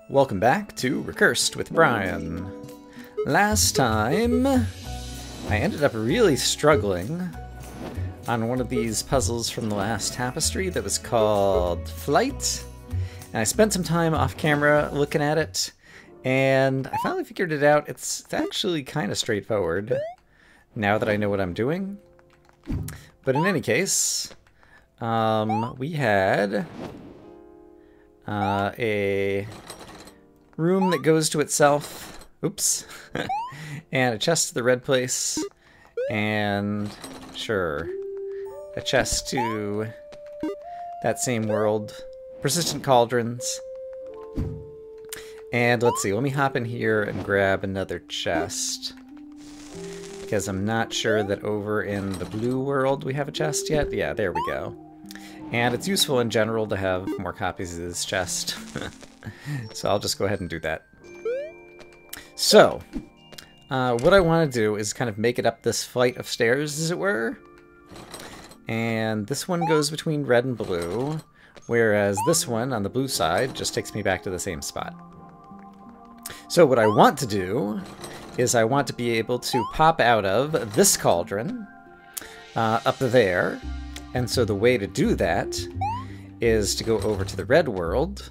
Welcome back to Recursed with Brian. Last time, I ended up really struggling on one of these puzzles from the last tapestry that was called Flight. And I spent some time off camera looking at it, and I finally figured it out. It's actually kind of straightforward now that I know what I'm doing. But in any case, we had a room that goes to itself, oops, and a chest to the red place, and sure, a chest to that same world, persistent cauldrons, and let's see, let me hop in here and grab another chest, because I'm not sure that over in the blue world we have a chest yet. Yeah, there we go. And it's useful in general to have more copies of this chest. So I'll just go ahead and do that. So, what I want to do is kind of make it up this flight of stairs, as it were. And this one goes between red and blue, whereas this one on the blue side just takes me back to the same spot. So what I want to do is I want to be able to pop out of this cauldron up there. And so the way to do that is to go over to the red world.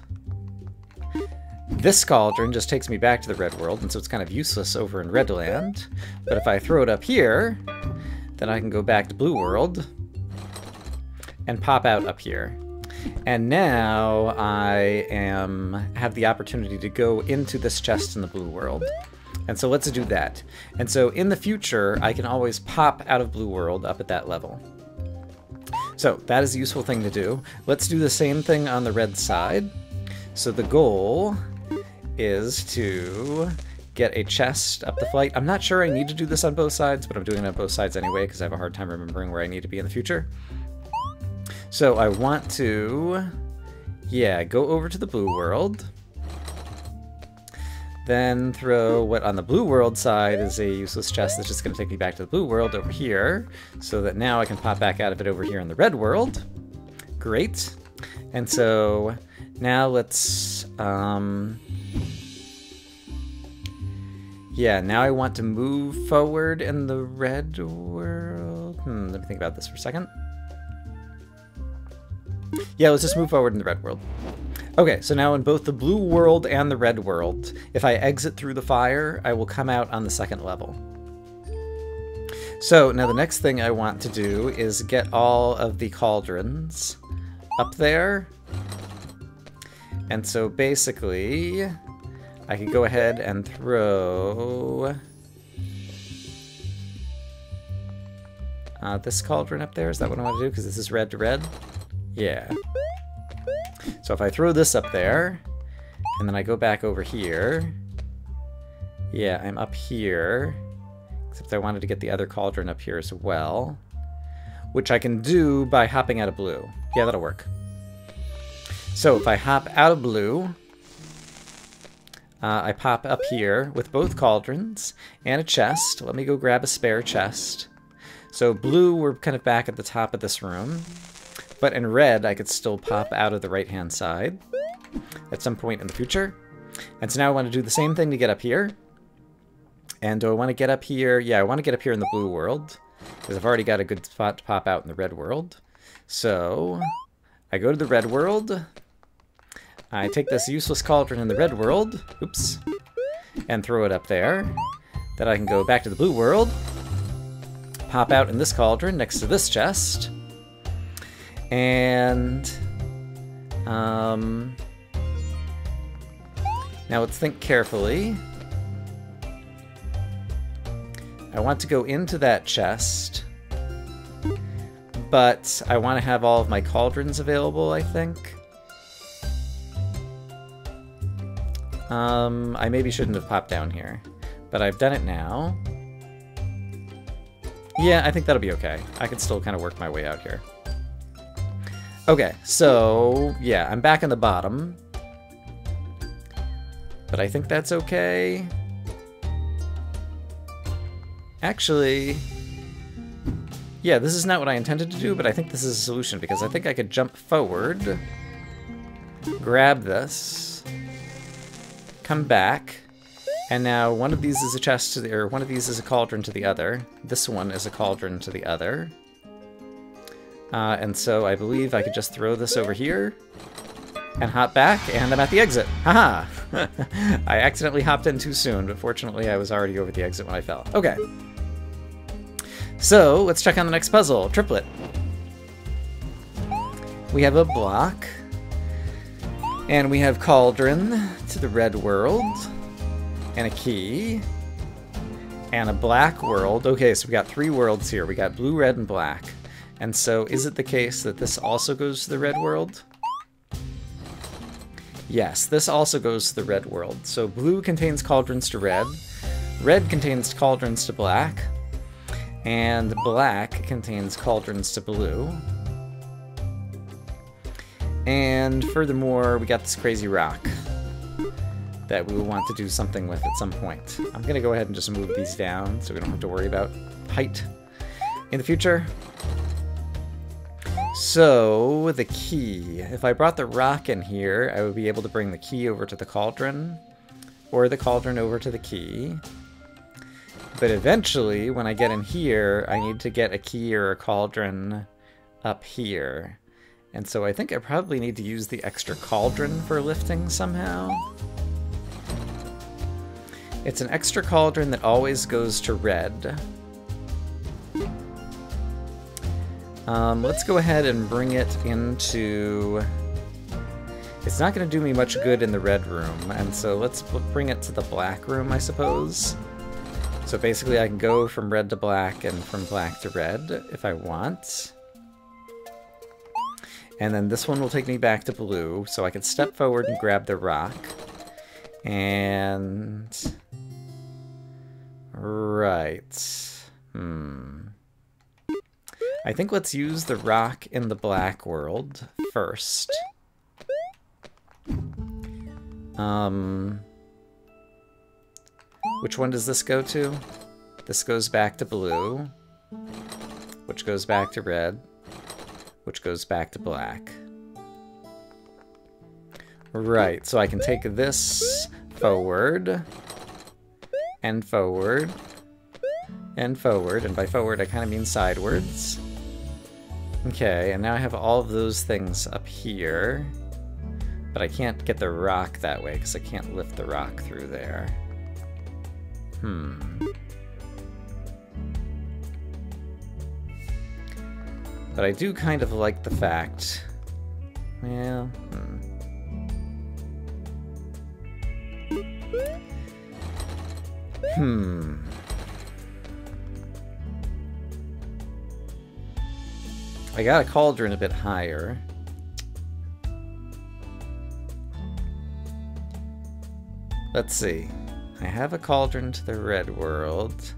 This cauldron just takes me back to the red world, and so it's kind of useless over in Redland. But if I throw it up here, then I can go back to blue world and pop out up here. And now I have the opportunity to go into this chest in the blue world. And so let's do that. And so in the future, I can always pop out of blue world up at that level. So that is a useful thing to do. Let's do the same thing on the red side. So the goal is to get a chest up the flight. I'm not sure I need to do this on both sides, but I'm doing it on both sides anyway because I have a hard time remembering where I need to be in the future. So I want to, yeah, go over to the blue world. Then throw what on the blue world side is a useless chest that's just going to take me back to the blue world over here, so that now I can pop back out of it over here in the red world. Great. And so now let's, yeah, now I want to move forward in the red world. Let me think about this for a second. Yeah, let's just move forward in the red world. Okay, so now in both the blue world and the red world, if I exit through the fire, I will come out on the second level. So now the next thing I want to do is get all of the cauldrons up there. And so basically, I can go ahead and throw this cauldron up there. Is that what I want to do? Because this is red to red? Yeah. So if I throw this up there, and then I go back over here, yeah, I'm up here, except I wanted to get the other cauldron up here as well, which I can do by hopping out of blue. Yeah, that'll work. So if I hop out of blue, I pop up here with both cauldrons and a chest. Let me go grab a spare chest. So blue, we're kind of back at the top of this room. But in red, I could still pop out of the right-hand side at some point in the future. And so now I want to do the same thing to get up here. And do I want to get up here? Yeah, I want to get up here in the blue world, because I've already got a good spot to pop out in the red world. So I go to the red world. I take this useless cauldron in the red world, oops, and throw it up there. Then I can go back to the blue world, pop out in this cauldron next to this chest. And now let's think carefully. I want to go into that chest, but I want to have all of my cauldrons available, I think. I maybe shouldn't have popped down here, but I've done it now. Yeah, I think that'll be okay. I can still kind of work my way out here. Okay, so, yeah, I'm back on the bottom. But I think that's okay. Actually, yeah, this is not what I intended to do, but I think this is a solution, because I think I could jump forward, grab this, come back, and now one of these is a chest to the, or one of these is a cauldron to the other. This one is a cauldron to the other. And so I believe I could just throw this over here and hop back, and I'm at the exit. Haha! I accidentally hopped in too soon, but fortunately I was already over the exit when I fell. Okay. So, let's check on the next puzzle. Triplet. We have a block, and we have cauldron to the red world, and a key, and a black world. Okay, so we got 3 worlds here. We got blue, red, and black. And so, is it the case that this also goes to the red world? Yes, this also goes to the red world. So blue contains cauldrons to red contains cauldrons to black, and black contains cauldrons to blue. And furthermore, we got this crazy rock that we will want to do something with at some point. I'm going to go ahead and just move these down so we don't have to worry about height in the future. So, the key. If I brought the rock in here, I would be able to bring the key over to the cauldron, or the cauldron over to the key. But eventually, when I get in here, I need to get a key or a cauldron up here. And so I think I probably need to use the extra cauldron for lifting somehow. It's an extra cauldron that always goes to red. Let's go ahead and bring it into... It's not going to do me much good in the red room, and so let's bring it to the black room, I suppose. So basically I can go from red to black and from black to red if I want. And then this one will take me back to blue, so I can step forward and grab the rock. And... Right. I think let's use the rock in the black world first. Which one does this go to? This goes back to blue, which goes back to red, which goes back to black. Right, so I can take this forward, and forward, and forward, and by forward I kind of mean sidewards. Okay, and now I have all of those things up here, but I can't get the rock that way because I can't lift the rock through there. But I do kind of like the fact... Well, I got a cauldron a bit higher. Let's see. I have a cauldron to the red world.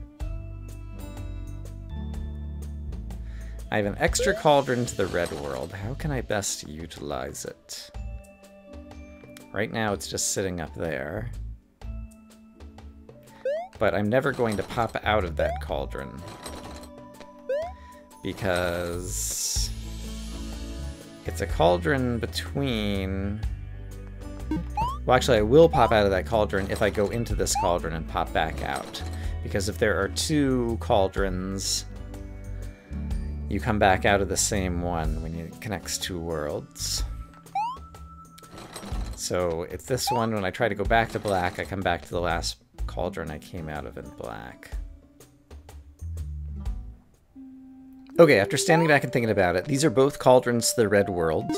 I have an extra cauldron to the red world. How can I best utilize it? Right now it's just sitting up there. But I'm never going to pop out of that cauldron. Because it's a cauldron between... Well, actually, I will pop out of that cauldron if I go into this cauldron and pop back out. Because if there are 2 cauldrons, you come back out of the same one when it connects 2 worlds. So it's this one, when I try to go back to black, I come back to the last cauldron I came out of in black. Okay, after standing back and thinking about it, these are both cauldrons to the red world.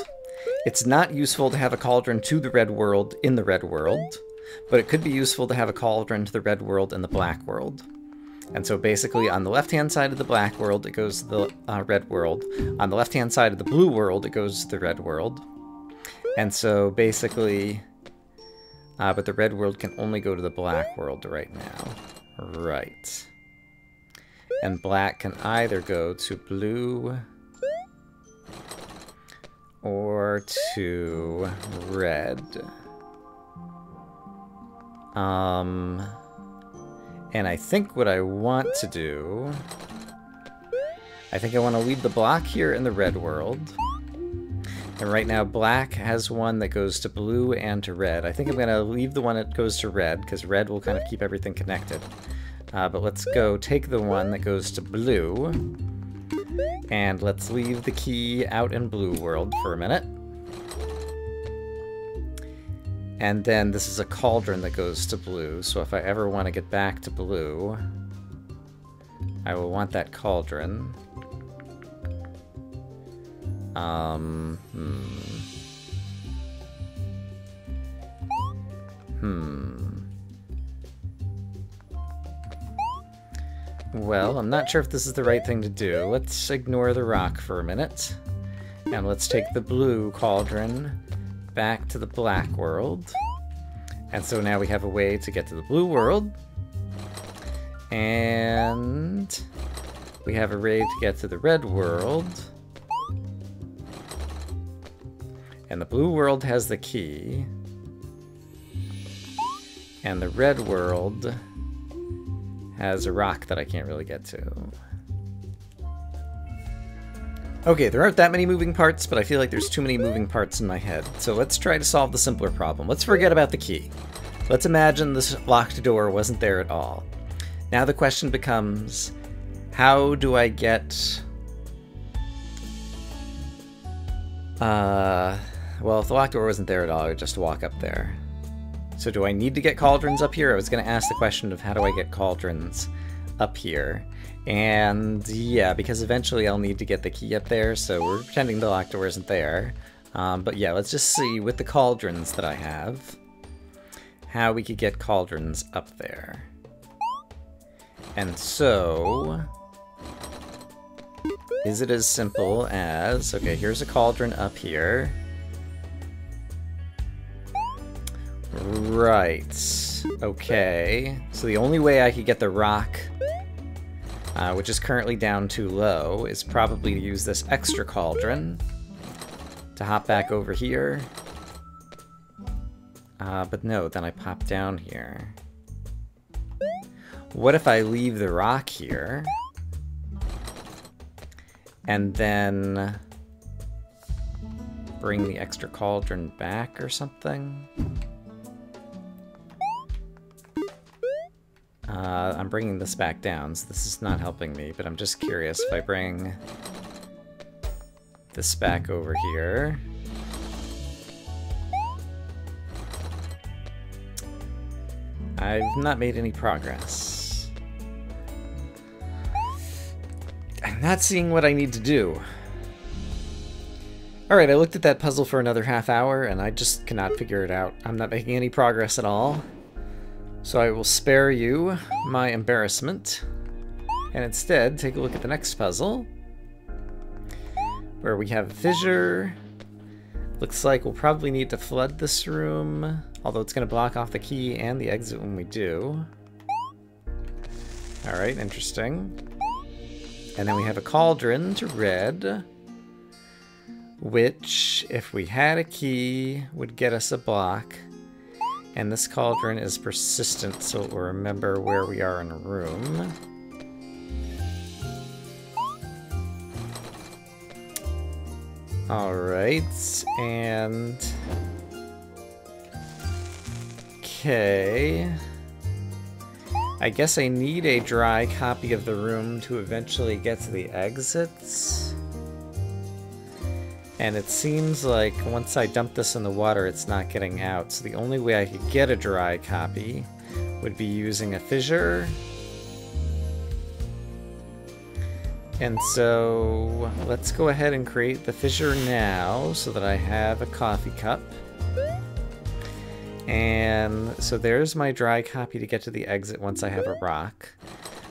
It's not useful to have a cauldron to the red world in the red world, but it could be useful to have a cauldron to the red world in the black world. And so basically on the left-hand side of the black world, it goes to the red world. On the left-hand side of the blue world, it goes to the red world. And so basically, but the red world can only go to the black world right now. Right. And black can either go to blue or to red. And I think what I want to do... I think I want to leave the block here in the red world. And right now black has one that goes to blue and to red. I think I'm going to leave the one that goes to red, because red will kind of keep everything connected. But let's go take the one that goes to blue, and let's leave the key out in blue world for a minute. And then this is a cauldron that goes to blue, so if I ever want to get back to blue, I will want that cauldron. Well, I'm not sure if this is the right thing to do. Let's ignore the rock for a minute. And let's take the blue cauldron back to the black world. And so now we have a way to get to the blue world. And we have a way to get to the red world. And the blue world has the key. And the red world has a rock that I can't really get to. Okay, there aren't that many moving parts, but I feel like there's too many moving parts in my head. So let's try to solve the simpler problem. Let's forget about the key. Let's imagine this locked door wasn't there at all. Now the question becomes, how do I get... Well, if the locked door wasn't there at all, I would just walk up there. So do I need to get cauldrons up here? I was going to ask the question of how do I get cauldrons up here? And yeah, because eventually I'll need to get the key up there, so we're pretending the locked door isn't there. But yeah, let's just see with the cauldrons that I have, how we could get cauldrons up there. And so... is it as simple as... okay, here's a cauldron up here. Right. Okay. So the only way I could get the rock, which is currently down too low, is probably to use this extra cauldron to hop back over here. But no, then I pop down here. What if I leave the rock here and then bring the extra cauldron back or something? I'm bringing this back down, so this is not helping me, but I'm just curious if I bring this back over here. I've not made any progress. I'm not seeing what I need to do. Alright, I looked at that puzzle for another half hour, and I just cannot figure it out. I'm not making any progress at all. So I will spare you my embarrassment, and instead take a look at the next puzzle, where we have a fissure. Looks like we'll probably need to flood this room, although it's going to block off the key and the exit when we do. Alright, interesting. And then we have a cauldron to red, which, if we had a key, would get us a block. And this cauldron is persistent, so we'll remember where we are in a room. Alright, and... okay... I guess I need a dry copy of the room to eventually get to the exits. And it seems like once I dump this in the water, it's not getting out. So the only way I could get a dry copy would be using a fissure. And so let's go ahead and create the fissure now so that I have a coffee cup. And so there's my dry copy to get to the exit once I have a rock,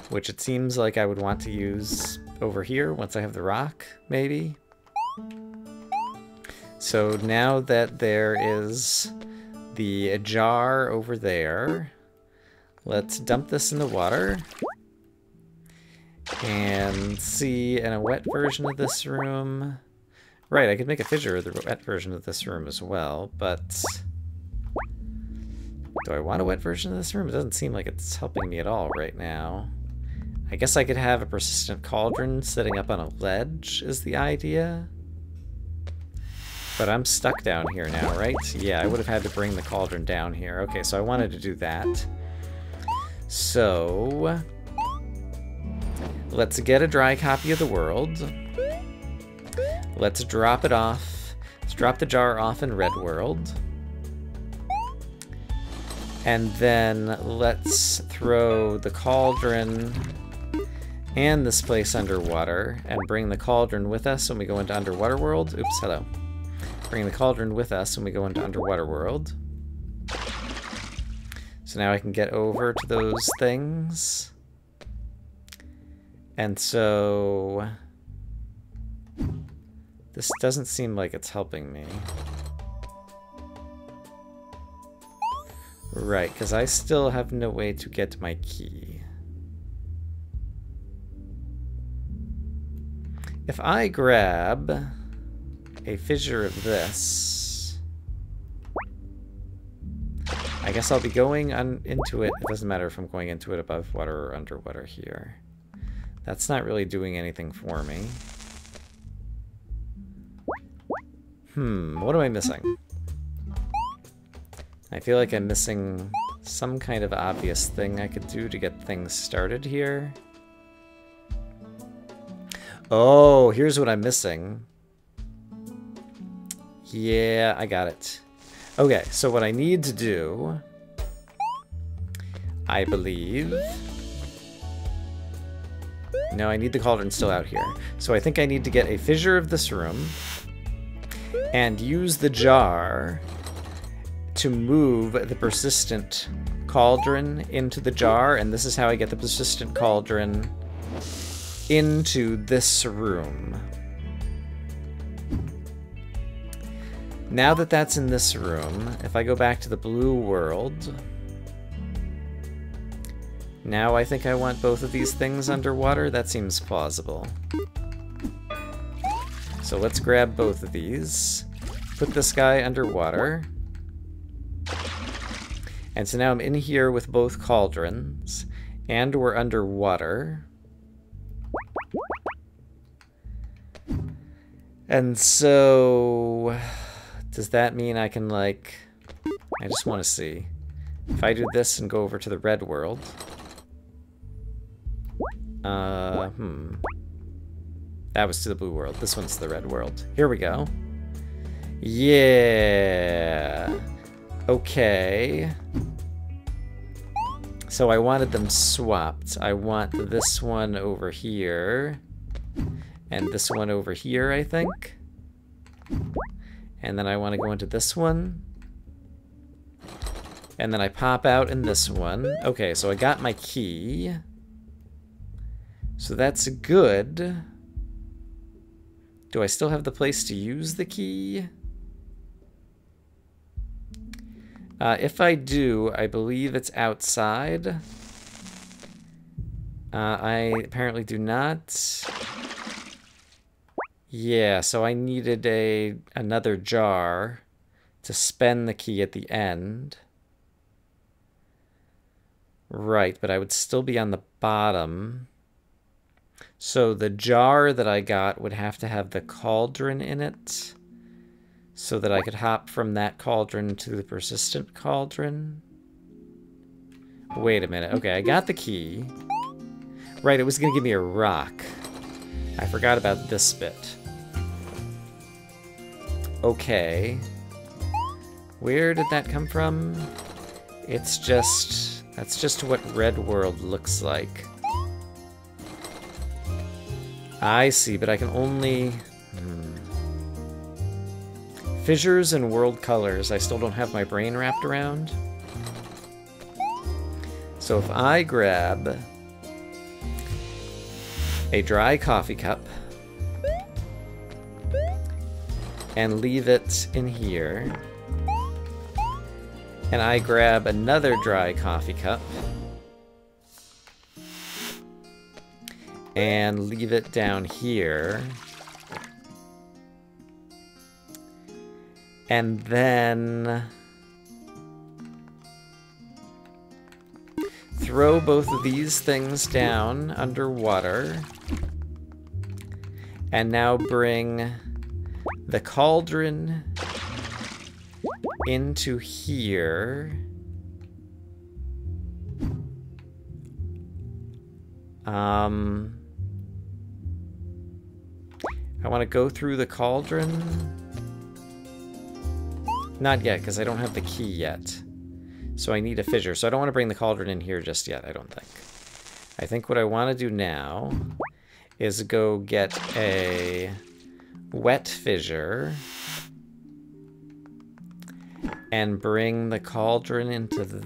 which it seems like I would want to use over here once I have the rock, maybe. So now that there is the jar over there, let's dump this in the water and see in a wet version of this room. Right, I could make a fissure of the wet version of this room as well, but do I want a wet version of this room? It doesn't seem like it's helping me at all right now. I guess I could have a persistent cauldron sitting up on a ledge is the idea. But I'm stuck down here now, right? Yeah, I would have had to bring the cauldron down here. Okay, so I wanted to do that. So let's get a dry copy of the world. Let's drop it off. Let's drop the jar off in Red World. And then let's throw the cauldron and this place underwater and bring the cauldron with us when we go into Underwater World. Oops, hello. Bring the cauldron with us when we go into Underwater World. So now I can get over to those things. And so this doesn't seem like it's helping me. Right, because I still have no way to get my key. If I grab a fissure of this, I guess I'll be going into it. It doesn't matter if I'm going into it above water or underwater here. That's not really doing anything for me. What am I missing? I feel like I'm missing some kind of obvious thing I could do to get things started here. Oh, here's what I'm missing. Yeah, I got it. Okay, so what I need to do, I believe... No, I need the cauldron still out here. So I think I need to get a fissure of this room and use the jar to move the persistent cauldron into the jar, and this is how I get the persistent cauldron into this room. Now that that's in this room, if I go back to the blue world, now I think I want both of these things underwater. That seems plausible. So let's grab both of these, put this guy underwater. And so now I'm in here with both cauldrons, and we're underwater. And so, does that mean I can, like, I just want to see. If I do this and go over to the red world. That was to the blue world. This one's the red world. Here we go. Yeah. Okay. So I wanted them swapped. I want this one over here. And this one over here, I think. And then I want to go into this one. And then I pop out in this one. Okay, so I got my key. So that's good. Do I still have the place to use the key? If I do, I believe it's outside. I apparently do not. Yeah, so I needed another jar to spend the key at the end. Right, but I would still be on the bottom. So the jar that I got would have to have the cauldron in it so that I could hop from that cauldron to the persistent cauldron. Wait a minute. Okay, I got the key. Right, it was going to give me a rock. I forgot about this bit. Okay. Where did that come from? It's just... That's just what Red World looks like. I see, but I can only... Fissures and world colors. I still don't have my brain wrapped around. So if I grab a dry coffee cup and leave it in here, and I grab another dry coffee cup and leave it down here, and then throw both of these things down underwater, and now bring the cauldron into here. I want to go through the cauldron. Not yet, because I don't have the key yet. So I need a fissure. So I don't want to bring the cauldron in here just yet, I don't think. I think what I want to do now is go get a wet fissure and bring the cauldron into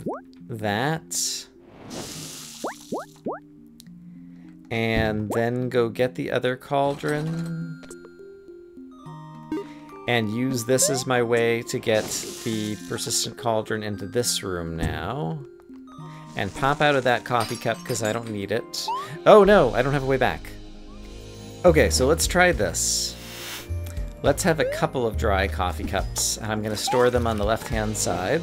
that. And then go get the other cauldron. And use this as my way to get the persistent cauldron into this room now. And pop out of that coffee cup because I don't need it. Oh no, I don't have a way back. Okay, so let's try this. Let's have a couple of dry coffee cups. And I'm going to store them on the left-hand side.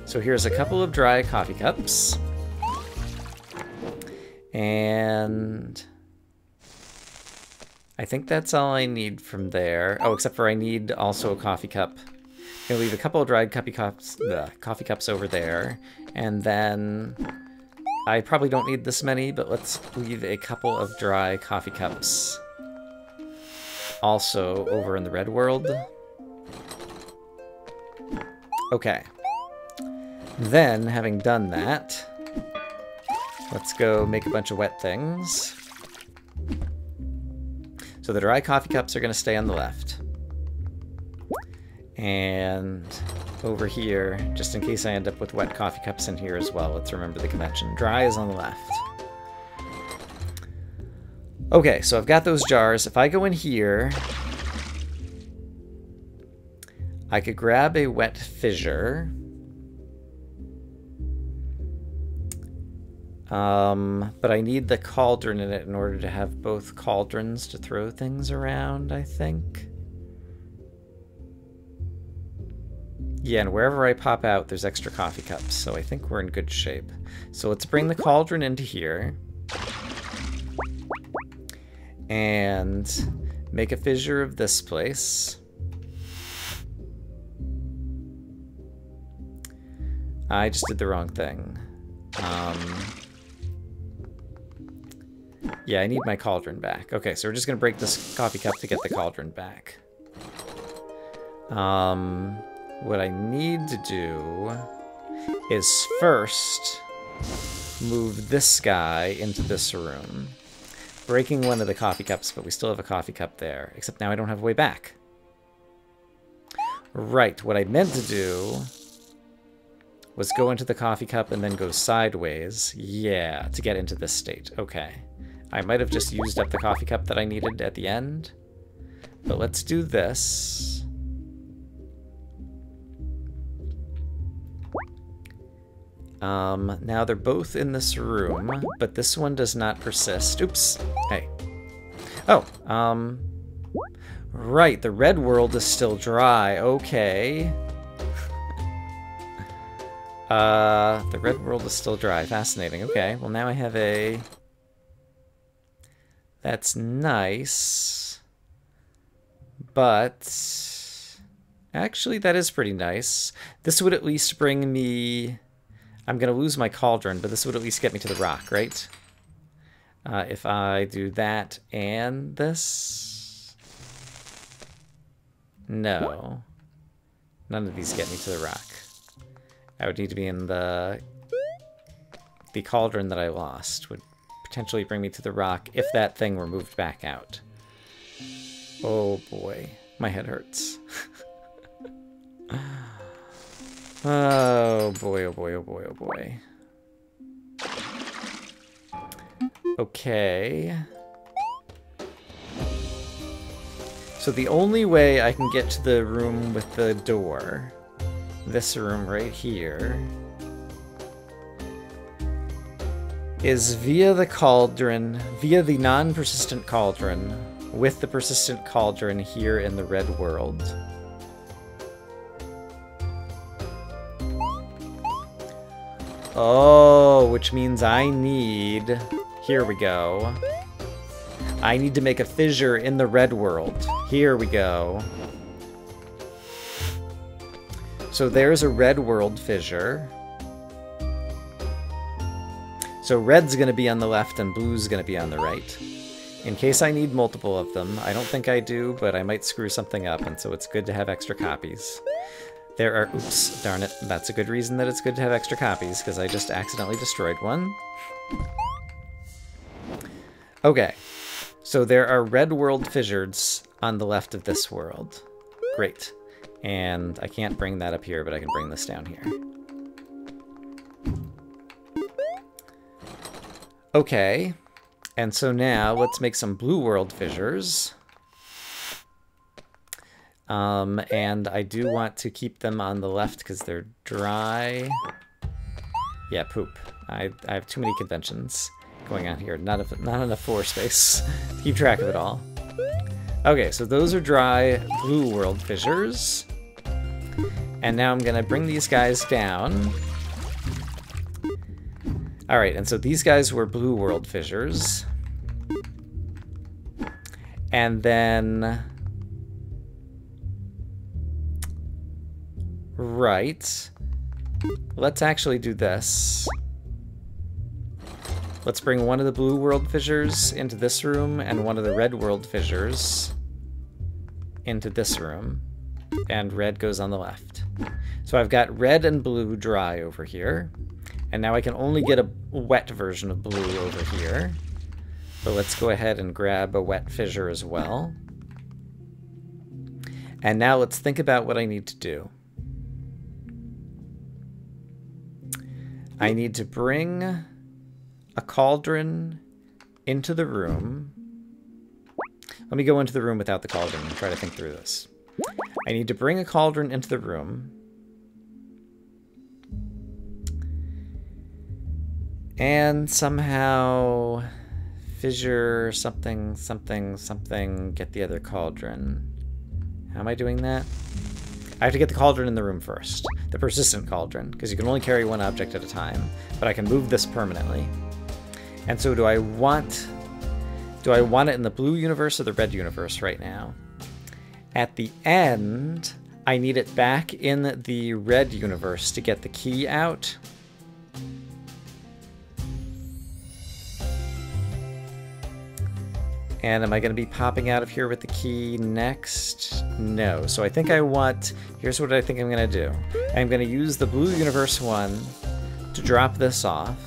So here's a couple of dry coffee cups. And I think that's all I need from there. Oh, except for I need also a coffee cup. I'm gonna leave a couple of dried coffee cups over there. And then I probably don't need this many, but let's leave a couple of dry coffee cups also over in the red world. Okay. Then, having done that, let's go make a bunch of wet things. So the dry coffee cups are going to stay on the left. And over here, just in case I end up with wet coffee cups in here as well, let's remember the convention. Dry is on the left. Okay, so I've got those jars. If I go in here, I could grab a wet fissure. But I need the cauldron in it in order to have both cauldrons to throw things around, I think. Yeah, and wherever I pop out, there's extra coffee cups, so I think we're in good shape. So let's bring the cauldron into here. And make a fissure of this place. I just did the wrong thing. Yeah, I need my cauldron back. Okay, so we're just going to break this coffee cup to get the cauldron back. What I need to do is first move this guy into this room. Breaking one of the coffee cups, but we still have a coffee cup there. Except now I don't have a way back. Right, what I meant to do was go into the coffee cup and then go sideways. Yeah, to get into this state. Okay. I might have just used up the coffee cup that I needed at the end. But let's do this. Now they're both in this room, but this one does not persist. Oops. Hey. Oh, right, the red world is still dry. Okay. The red world is still dry. Fascinating. Okay, well now I have a... That's nice. But... Actually, that is pretty nice. This would at least bring me... I'm going to lose my cauldron, but this would at least get me to the rock, right? If I do that and this... No. None of these get me to the rock. I would need to be in the cauldron that I lost would potentially bring me to the rock if that thing were moved back out. Oh boy, my head hurts. Oh boy, oh boy, oh boy, oh boy. Okay. So the only way I can get to the room with the door, this room right here, is via the cauldron, via the non-persistent cauldron, with the persistent cauldron here in the red world. Oh, which means I need... Here we go. I need to make a fissure in the red world. Here we go. So there's a red world fissure. So red's going to be on the left and blue's going to be on the right. In case I need multiple of them. I don't think I do, but I might screw something up, and so it's good to have extra copies. There are... Oops, darn it. That's a good reason that it's good to have extra copies, because I just accidentally destroyed one. Okay. So there are red world fissures on the left of this world. Great. And I can't bring that up here, but I can bring this down here. Okay. And so now let's make some blue world fissures. And I do want to keep them on the left because they're dry. Yeah, poop. I have too many conventions going on here. Not enough floor space to keep track of it all. Okay, so those are dry blue world fissures. And now I'm gonna bring these guys down. Alright, and so these guys were blue world fissures. And then... Right. Let's actually do this. Let's bring one of the blue world fissures into this room and one of the red world fissures into this room. And red goes on the left. So I've got red and blue dry over here. And now I can only get a wet version of blue over here. So let's go ahead and grab a wet fissure as well. And now let's think about what I need to do. I need to bring a cauldron into the room. Let me go into the room without the cauldron and try to think through this. I need to bring a cauldron into the room. And somehow fissure something, get the other cauldron. How am I doing that? I have to get the cauldron in the room first. The persistent cauldron, because you can only carry one object at a time. But I can move this permanently. And so do I want it in the blue universe or the red universe right now? At the end, I need it back in the red universe to get the key out. And am I going to be popping out of here with the key next? No. So I think I want... Here's what I think I'm going to do. I'm going to use the blue universe one to drop this off.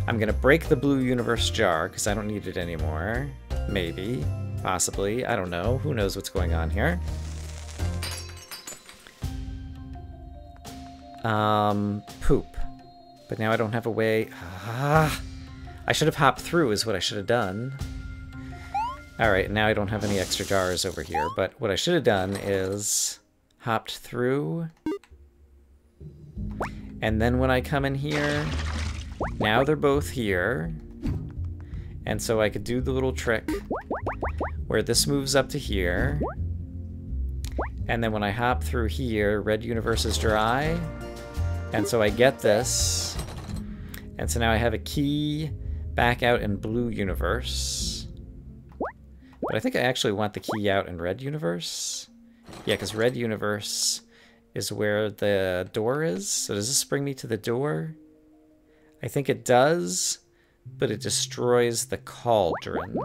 I'm going to break the blue universe jar because I don't need it anymore. Maybe. Possibly. I don't know. Who knows what's going on here? Poop. But now I don't have a way... I should have hopped through is what I should have done. Alright, now I don't have any extra jars over here, but what I should have done is hopped through. And then when I come in here, now they're both here. And so I could do the little trick where this moves up to here. And then when I hop through here, red universe is dry. And so I get this. And so now I have a key back out in blue universe. But I think I actually want the key out in red universe. Yeah, because red universe is where the door is. So does this bring me to the door? I think it does, but it destroys the cauldron.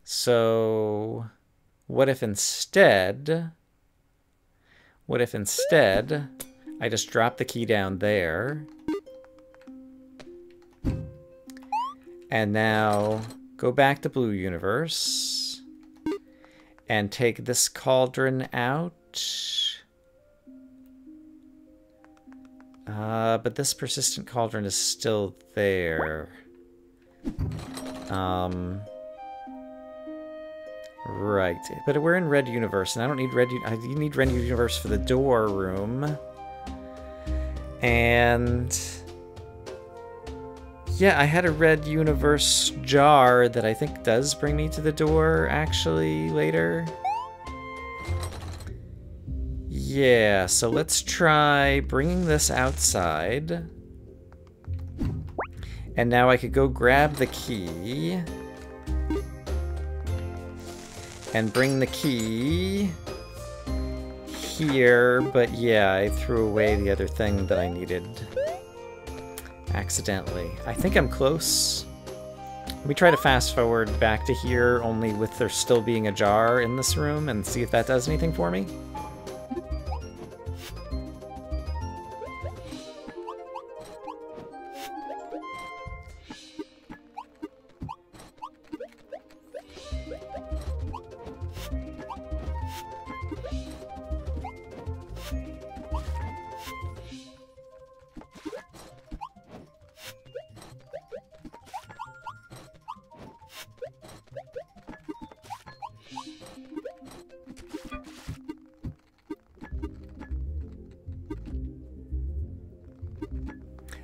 So what if instead I just drop the key down there? And now go back to blue universe and take this cauldron out. But this persistent cauldron is still there. Right. But we're in red universe, and I don't need red. I need red universe for the door room. And yeah, I had a red universe jar that I think does bring me to the door, actually, later. Yeah, so let's try bringing this outside. And now I could go grab the key. and bring the key here, but yeah, I threw away the other thing that I needed accidentally. I think I'm close. Let me try to fast forward back to here, only with there still being a jar in this room, and see if that does anything for me.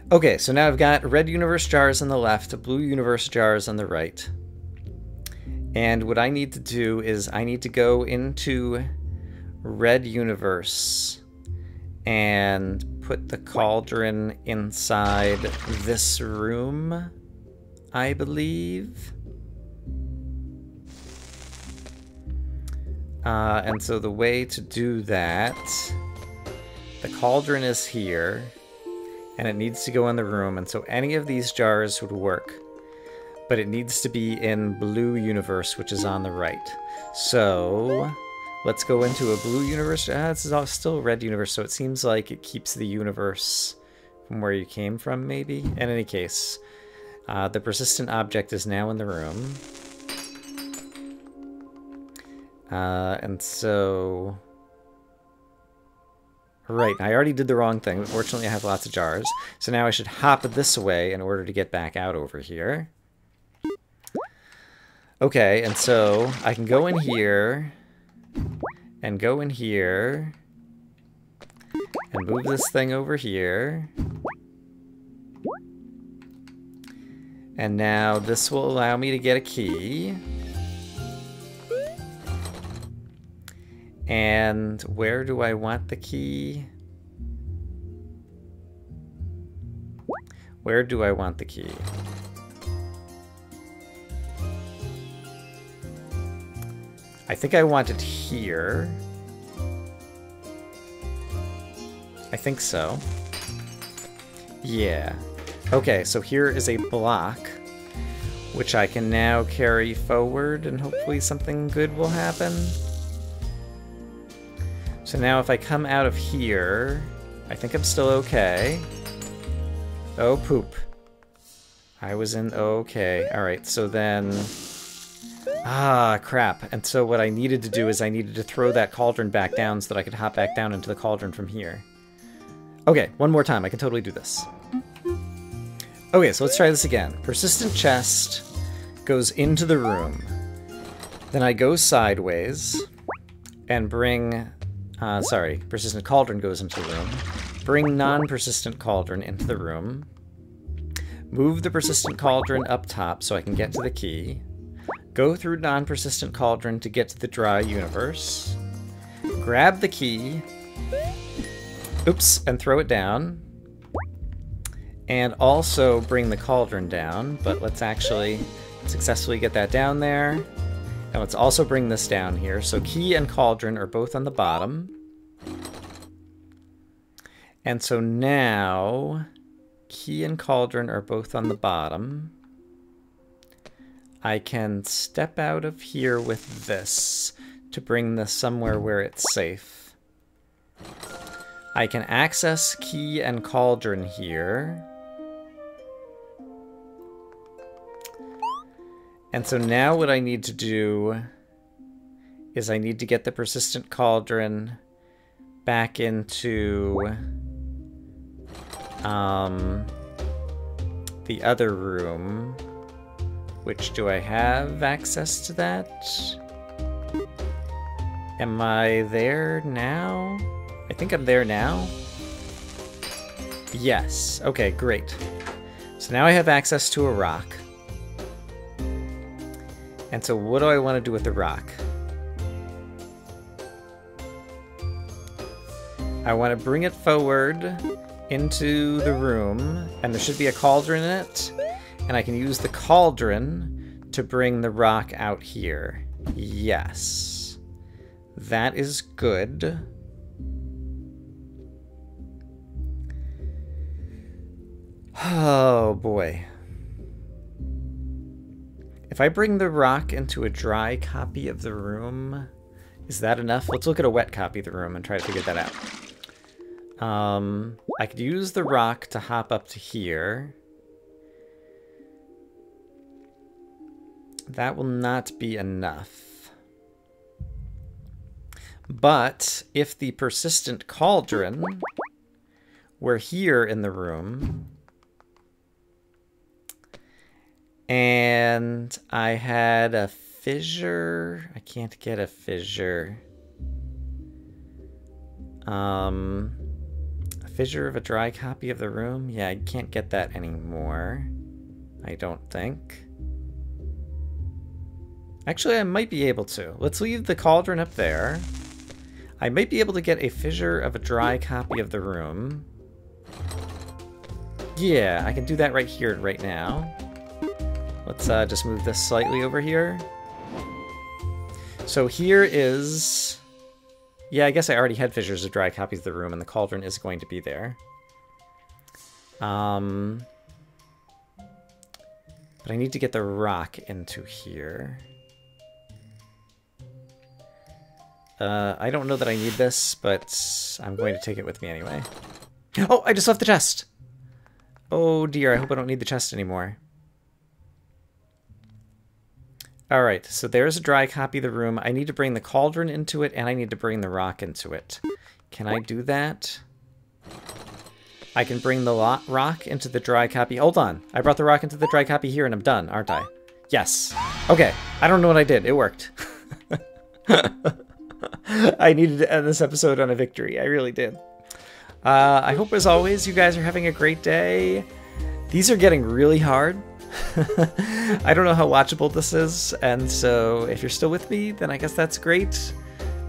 Okay, so now I've got red universe jars on the left, blue universe jars on the right. And what I need to do is I need to go into red universe and put the cauldron inside this room, I believe. And so the way to do that, the cauldron is here. And it needs to go in the room, and so any of these jars would work. But it needs to be in blue universe, which is on the right. So let's go into a blue universe. This is still red universe, so it seems like it keeps the universe from where you came from, maybe? In any case, the persistent object is now in the room. And so... Right, I already did the wrong thing, but fortunately I have lots of jars. So now I should hop this away in order to get back out over here. Okay, and so I can go in here, and go in here, and move this thing over here. And now this will allow me to get a key. And where do I want the key? Where do I want the key? I think I want it here. I think so. Yeah. Okay, so here is a block, which I can now carry forward, and hopefully something good will happen. So now if I come out of here, I think I'm still okay. Oh, poop. I was in okay. Alright, so then... Ah, crap. And so what I needed to do is I needed to throw that cauldron back down so that I could hop back down into the cauldron from here. Okay, one more time. I can totally do this. Okay, so let's try this again. Persistent chest goes into the room. Then I go sideways and bring... persistent cauldron goes into the room. Bring non-persistent cauldron into the room. Move the persistent cauldron up top so I can get to the key. Go through non-persistent cauldron to get to the dry universe. Grab the key. Oops, and throw it down. And also bring the cauldron down, but let's actually successfully get that down there. And let's also bring this down here. So key and cauldron are both on the bottom. And so now, key and cauldron are both on the bottom. I can step out of here with this to bring this somewhere where it's safe. I can access key and cauldron here. And so now what I need to do is I need to get the persistent cauldron back into the other room. Which, do I have access to that? Am I there now? I think I'm there now. Yes. Okay, great. So now I have access to a rock. And so what do I want to do with the rock? I want to bring it forward into the room, and there should be a cauldron in it, and I can use the cauldron to bring the rock out here. Yes. That is good. Oh, boy. If I bring the rock into a dry copy of the room, is that enough? Let's look at a wet copy of the room and try to figure that out. I could use the rock to hop up to here. That will not be enough. But if the persistent cauldron were here in the room, and I had a fissure. I can't get a fissure. A fissure of a dry copy of the room? Yeah, I can't get that anymore. I don't think. Actually, I might be able to. Let's leave the cauldron up there. I might be able to get a fissure of a dry copy of the room. Yeah, I can do that right here, right now. Let's just move this slightly over here. So here is... Yeah, I guess I already had fissures of dry copies of the room, and the cauldron is going to be there. But I need to get the rock into here. I don't know that I need this, but I'm going to take it with me anyway. Oh, I just left the chest! Oh dear, I hope I don't need the chest anymore. Alright, so there's a dry copy of the room. I need to bring the cauldron into it, and I need to bring the rock into it. Can I do that? I can bring the rock into the dry copy. Hold on. I brought the rock into the dry copy here, and I'm done, aren't I? Yes. Okay. I don't know what I did. It worked. I needed to end this episode on a victory. I really did. I hope, as always, you guys are having a great day. These are getting really hard. I don't know how watchable this is, and so if you're still with me, then I guess that's great.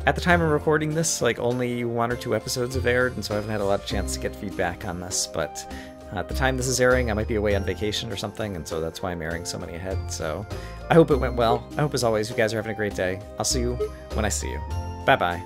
At the time of recording this, like, only 1 or 2 episodes have aired, and so I haven't had a lot of chance to get feedback on this, but at the time this is airing, I might be away on vacation or something, and so that's why I'm airing so many ahead. So I hope it went well. I hope, as always, you guys are having a great day. I'll see you when I see you. Bye-bye.